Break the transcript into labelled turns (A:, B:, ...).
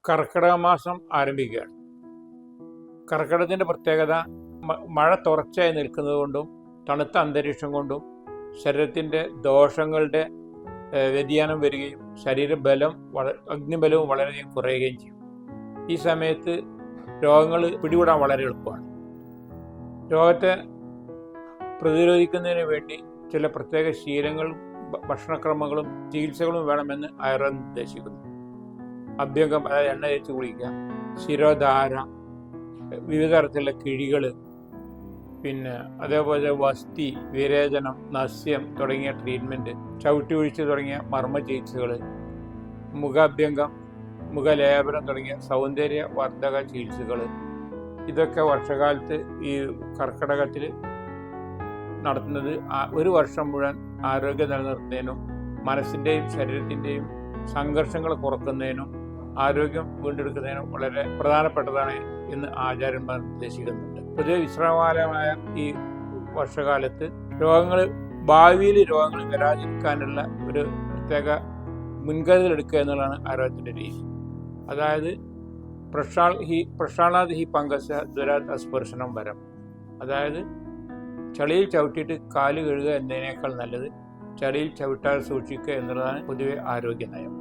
A: കർക്കിടക മാസം ആരംഭിക്കുകയാണ്. കർക്കിടകത്തിൻ്റെ പ്രത്യേകത മഴ തുടർച്ചയായി നിൽക്കുന്നത് കൊണ്ടും തണുത്ത അന്തരീക്ഷം കൊണ്ടും ശരീരത്തിൻ്റെ ദോഷങ്ങളുടെ വ്യതിയാനം വരികയും ശരീരബലം അഗ്നിബലവും വളരെയധികം കുറയുകയും ചെയ്യും. ഈ സമയത്ത് രോഗങ്ങൾ പിടികൂടാൻ വളരെ എളുപ്പമാണ്. രോഗത്തെ പ്രതിരോധിക്കുന്നതിന് വേണ്ടി ചില പ്രത്യേക ശീലങ്ങളും ഭക്ഷണക്രമങ്ങളും ചികിത്സകളും വേണമെന്ന് ആയുർവേദം നിർദ്ദേശിക്കുന്നു. അഭ്യംഗം, അതായത് എണ്ണ തേച്ച് കുളിക്കുക, ശിരോധാര, വിവിധ തരത്തിലുള്ള കിഴികൾ, പിന്നെ അതേപോലെ വസ്തി, വിരേചനം, നസ്യം തുടങ്ങിയ ട്രീറ്റ്മെൻറ്റ്, ചവിട്ടി ഒഴിച്ച് തുടങ്ങിയ മർമ്മ ചികിത്സകൾ, മുഖാഭ്യംഗം, മുഖലേപനം തുടങ്ങിയ സൗന്ദര്യ വർദ്ധക ചികിത്സകൾ, ഇതൊക്കെ വർഷകാലത്ത് ഈ കർക്കിടകത്തിൽ നടത്തുന്നത് ഒരു വർഷം മുഴുവൻ ആരോഗ്യം നിലനിർത്തുന്നതിനും മനസ്സിൻ്റെയും ശരീരത്തിൻ്റെയും സംഘർഷങ്ങൾ കുറക്കുന്നതിനും ആരോഗ്യം വീണ്ടെടുക്കുന്നതിനും വളരെ പ്രധാനപ്പെട്ടതാണ് എന്ന് ആചാര്യന്മാർ നിർദ്ദേശിക്കുന്നുണ്ട്. പൊതുവെ വിശ്രമകാലമായ ഈ വർഷകാലത്ത് ഭാവിയിൽ രോഗങ്ങൾ വരാതിരിക്കാനുള്ള ഒരു പ്രത്യേക മുൻകരുതൽ എടുക്കുക എന്നുള്ളതാണ് ആരോഗ്യത്തിൻ്റെ രീതി. അതായത് പ്രക്ഷാളാത് ഹി പങ്കസ ദുരാത് അസ്പർശനം വരം. അതായത് ചളിയിൽ ചവിട്ടിയിട്ട് കാല് കഴുകുക എന്നതിനേക്കാൾ നല്ലത് ചളിയിൽ ചവിട്ടാതെ സൂക്ഷിക്കുക എന്നുള്ളതാണ് പൊതുവെ ആരോഗ്യ നയം.